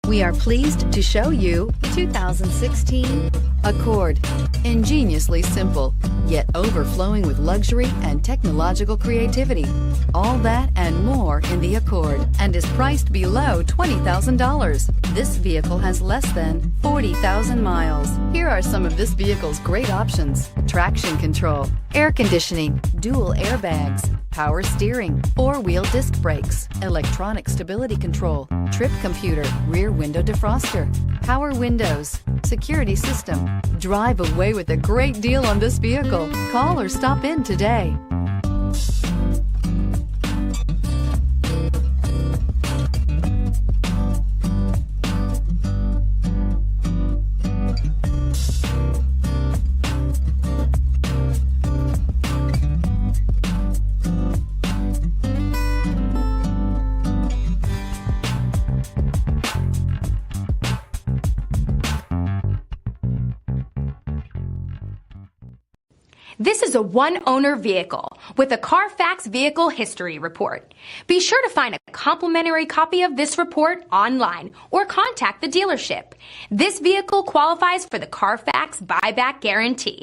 We are pleased to show you 2016 Accord. Ingeniously simple, yet overflowing with luxury and technological creativity. All that and more in the Accord, and is priced below $20,000. This vehicle has less than 40,000 miles. Here are some of this vehicle's great options: traction control, air conditioning, dual airbags, power steering, four-wheel disc brakes, electronic stability control, trip computer, rear window defroster, power windows, security system. Drive away with a great deal on this vehicle. Call or stop in today. This is a one-owner vehicle with a Carfax Vehicle History Report. Be sure to find a complimentary copy of this report online or contact the dealership. This vehicle qualifies for the Carfax Buyback Guarantee.